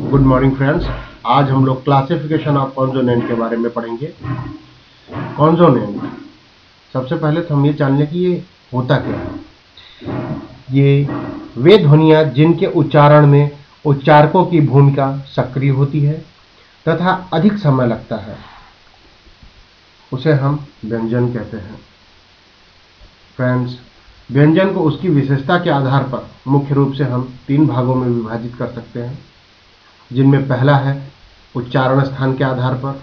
Good morning friends. आज हम लोग क्लासिफिकेशन ऑफ कॉन्सोनेंट के बारे में पढ़ेंगे। कॉन्सोनेंट, सबसे पहले तो हम ये जान लें कि ये होता क्या है। ये वे ध्वनियाँ जिनके उच्चारण में उच्चारकों की भूमिका सक्रिय होती है तथा अधिक समय लगता है, उसे हम व्यंजन कहते हैं। फ्रेंड्स, व्यंजन को उसकी विशेषता के आधार पर मुख्य रूप से हम 3 भागों में विभाजित कर सकते हैं, जिनमें पहला है उच्चारण स्थान के आधार पर,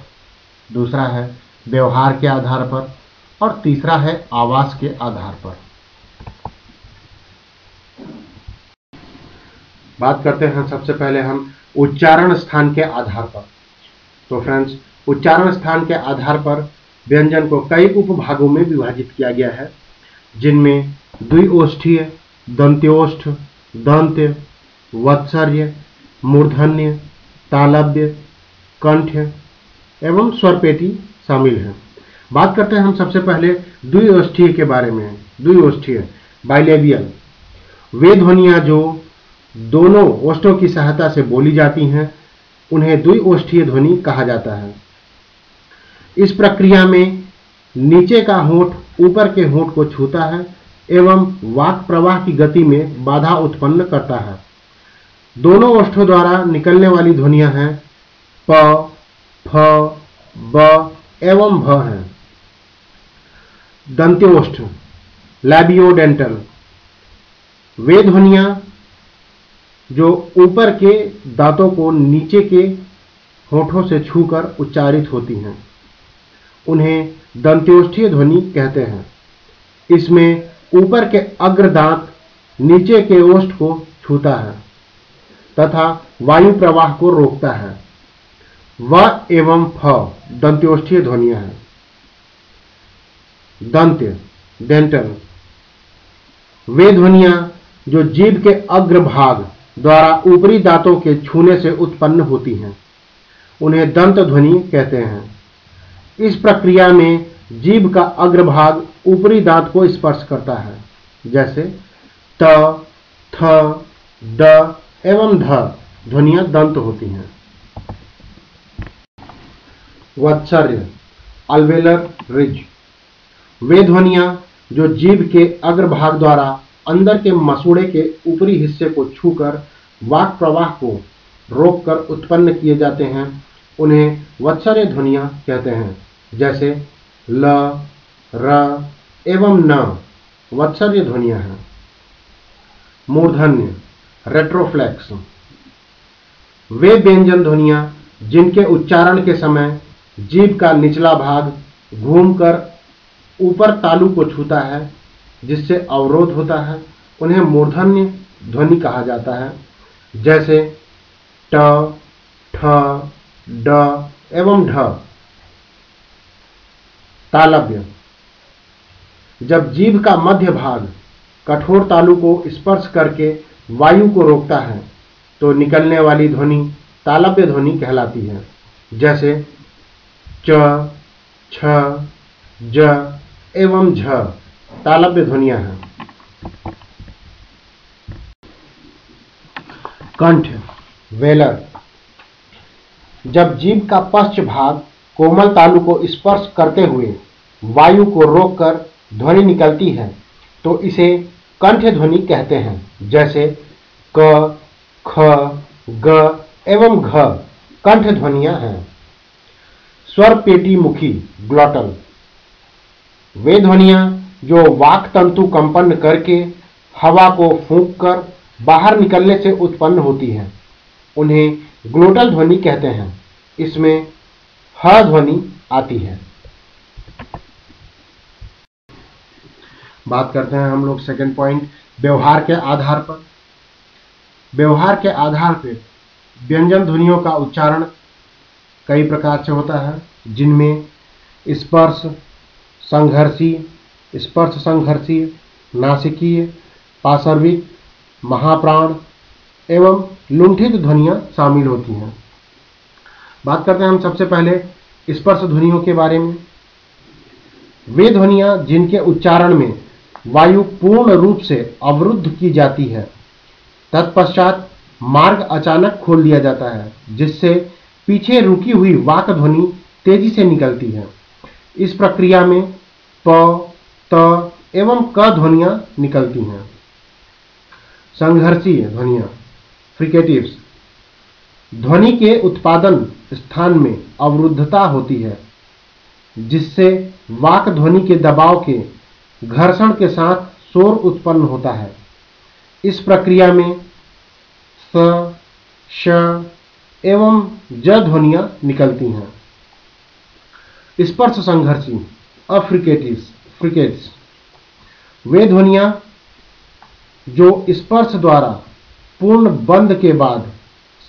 दूसरा है व्यवहार के आधार पर और तीसरा है आवास के आधार पर। बात करते हैं सबसे पहले हम उच्चारण स्थान के आधार पर। तो फ्रेंड्स, उच्चारण स्थान के आधार पर व्यंजन को कई उपभागों में विभाजित किया गया है, जिनमें द्विओष्ठीय, दंत्योष्ठ, दंत्य, वत्सर्य, मूर्धन्य, तालव्य, कंठ एवं स्वरपेटी शामिल हैं। बात करते हैं हम सबसे पहले द्विओष्ठीय के बारे में। द्विओष्ठीय बाइलेबियल, वे ध्वनियाँ जो दोनों ओष्ठों की सहायता से बोली जाती हैं, उन्हें द्विओष्ठीय ध्वनि कहा जाता है। इस प्रक्रिया में नीचे का होंठ ऊपर के होंठ को छूता है एवं वाक प्रवाह की गति में बाधा उत्पन्न करता है। दोनों ओष्ठों द्वारा निकलने वाली ध्वनियां हैं प, फ, ब एवं भ हैं। दंत्योष्ठ लैबियोडेंटल, वे ध्वनियां जो ऊपर के दांतों को नीचे के होठों से छूकर उच्चारित होती हैं, उन्हें दंत्योष्ठीय ध्वनि कहते हैं। इसमें ऊपर के अग्र दांत नीचे के ओष्ठ को छूता है तथा वायु प्रवाह को रोकता है। व एवं फ दंत्योष्ठीय ध्वनियां हैं। दंत्य डेंटल, वे ध्वनियां जो जीभ के अग्र भाग द्वारा ऊपरी दांतों के छूने से उत्पन्न होती हैं, उन्हें दंत ध्वनि कहते हैं। इस प्रक्रिया में जीभ का अग्रभाग ऊपरी दांत को स्पर्श करता है, जैसे त, थ, द एवं ध ध्वनियां दंत होती हैं। वत्सर्य अल्वेलर रिज, वे ध्वनियां जो जीभ के अग्रभाग द्वारा अंदर के मसूड़े के ऊपरी हिस्से को छूकर वाक प्रवाह को रोककर उत्पन्न किए जाते हैं, उन्हें वत्सर्य ध्वनियां कहते हैं, जैसे ल, र एवं न वत्सर्य ध्वनियां हैं। मूर्धन्य रेट्रोफ्लेक्स, वे व्यंजन ध्वनियां जिनके उच्चारण के समय जीभ का निचला भाग घूमकर ऊपर तालु को छूता है, जिससे अवरोध होता है, उन्हें मूर्धन्य ध्वनि कहा जाता है, जैसे ट, ठ, ड एवं ढ। तालव्य, जब जीभ का मध्य भाग कठोर तालु को स्पर्श करके वायु को रोकता है, तो निकलने वाली ध्वनि तालव्य ध्वनि कहलाती है, जैसे च, छ, ज एवं झ तालव्य ध्वनियां हैं। कंठ वेलर, जब जीभ का पश्च भाग कोमल तालु को स्पर्श करते हुए वायु को रोककर ध्वनि निकलती है, तो इसे कंठ ध्वनि कहते हैं, जैसे क, ख, ग एवं घ कंठ ध्वनियां हैं। स्वर पेटी मुखी ग्लॉटल, वे ध्वनियां जो वाक तंतु कंपन करके हवा को फूंककर बाहर निकलने से उत्पन्न होती हैं, उन्हें ग्लोटल ध्वनि कहते हैं। इसमें ह ध्वनि आती है। बात करते हैं हम लोग सेकंड पॉइंट, व्यवहार के आधार पर। व्यवहार के आधार पर व्यंजन ध्वनियों का उच्चारण कई प्रकार से होता है, जिनमें स्पर्श संघर्षीय, नासिकीय, पार्श्विक, महाप्राण एवं लुंठित ध्वनियां शामिल होती हैं। बात करते हैं हम सबसे पहले स्पर्श ध्वनियों के बारे में। वे ध्वनियां जिनके उच्चारण में वायु पूर्ण रूप से अवरुद्ध की जाती है, तत्पश्चात मार्ग अचानक खोल दिया जाता है, जिससे पीछे रुकी हुई वाक ध्वनि तेजी से निकलती है। इस प्रक्रिया में प, त एवं क ध्वनियां निकलती हैं। संघर्षीय ध्वनियां, फ्रिकेटिव्स, ध्वनि के उत्पादन स्थान में अवरुद्धता होती है, जिससे वाक ध्वनि के दबाव के घर्षण के साथ शोर उत्पन्न होता है। इस प्रक्रिया में स, श एवं ज ध्वनियां निकलती हैं। स्पर्श संघर्षी, फ्रिकेट्स, वे ध्वनियां जो स्पर्श द्वारा पूर्ण बंद के बाद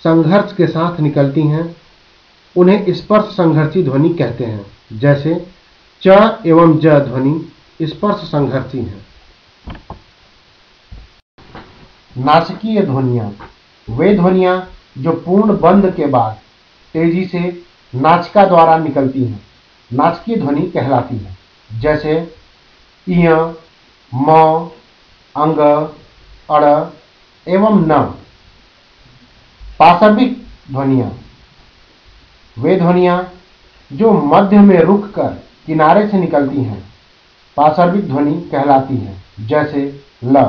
संघर्ष के साथ निकलती हैं, उन्हें स्पर्श संघर्षी ध्वनि कहते हैं। जैसे च एवं ज ध्वनि स्पर्श संघर्षी हैं। नासिकीय ध्वनियां, वे ध्वनियां जो पूर्ण बंद के बाद तेजी से नासिका द्वारा निकलती हैं, नासिकीय ध्वनि कहलाती है। जैसे इय, म, अंग, अड़ एवं न। पाशविक ध्वनियां, वे ध्वनियां जो मध्य में रुककर किनारे से निकलती हैं, पाशविक ध्वनि कहलाती हैं। जैसे ल।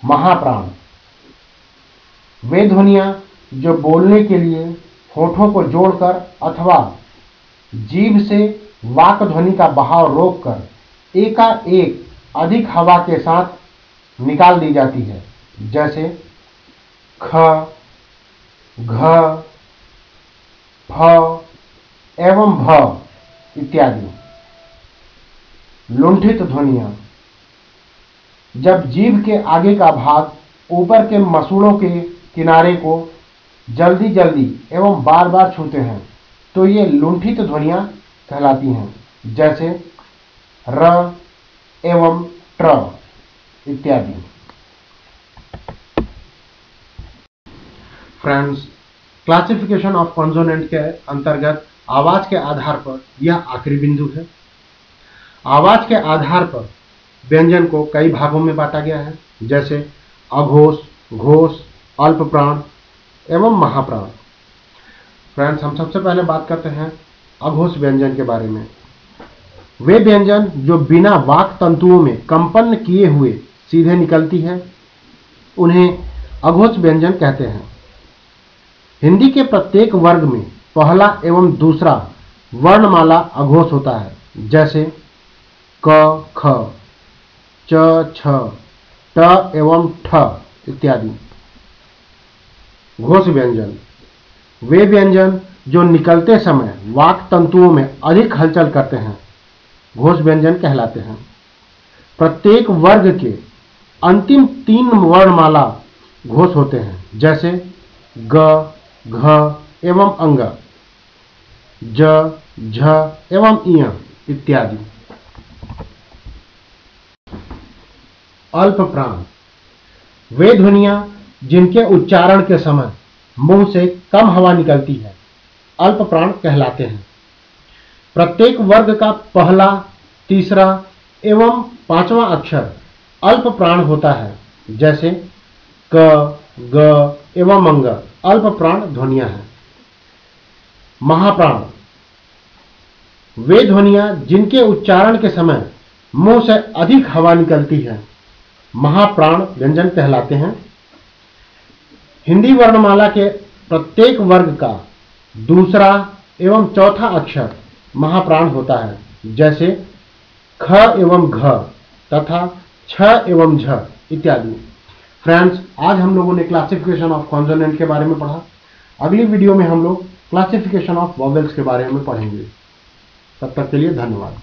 महाप्राण, वे ध्वनियां जो बोलने के लिए होठों को जोड़कर अथवा जीभ से वाक ध्वनि का बहाव रोककर एकाएक अधिक हवा के साथ निकाल दी जाती है। जैसे ख, घ, फ एवं भ इत्यादि। लुंठित ध्वनियां, जब जीभ के आगे का भाग ऊपर के मसूड़ों के किनारे को जल्दी जल्दी एवं बार बार छूते हैं, तो ये लुंठित ध्वनियां कहलाती हैं। जैसे र एवं ट्र इत्यादि। फ्रेंड्स, क्लासिफिकेशन ऑफ कॉन्सोनेंट के अंतर्गत आवाज के आधार पर यह आखिरी बिंदु है। आवाज के आधार पर व्यंजन को कई भागों में बांटा गया है, जैसे अघोष, घोष, अल्प प्राण एवं महाप्राण। फ्रेंड्स, हम सबसे पहले बात करते हैं अघोष व्यंजन के बारे में। वे व्यंजन जो बिना वाक तंतुओं में कंपन किए हुए सीधे निकलती है, उन्हें अघोष व्यंजन कहते हैं। हिंदी के प्रत्येक वर्ग में पहला एवं दूसरा वर्णमाला अघोष होता है। जैसे क, ख, च, छ, ट एवं ठ इत्यादि। घोष व्यंजन, वे व्यंजन जो निकलते समय वाक तंतुओं में अधिक हलचल करते हैं, घोष व्यंजन कहलाते हैं। प्रत्येक वर्ग के अंतिम 3 वर्णमाला घोष होते हैं। जैसे ग, घ एवं अंग, ज, झ एवं इय इत्यादि। अल्प प्राण, वे ध्वनियां जिनके उच्चारण के समय मुंह से कम हवा निकलती है, अल्प प्राण कहलाते हैं। प्रत्येक वर्ग का पहला, तीसरा एवं 5वां अक्षर अल्प प्राण होता है। जैसे क, ग एवं अंग अल्प प्राण ध्वनियां हैं। महाप्राण, वे ध्वनियां जिनके उच्चारण के समय मुंह से अधिक हवा निकलती है, महाप्राण व्यंजन कहलाते हैं। हिंदी वर्णमाला के प्रत्येक वर्ग का दूसरा एवं चौथा अक्षर महाप्राण होता है। जैसे ख एवं घ तथा छ एवं झ इत्यादि। फ्रेंड्स, आज हम लोगों ने क्लासिफिकेशन ऑफ कॉन्सोनेंट के बारे में पढ़ा। अगली वीडियो में हम लोग क्लासिफिकेशन ऑफ वॉवेल्स के बारे में पढ़ेंगे। तब तक के लिए धन्यवाद।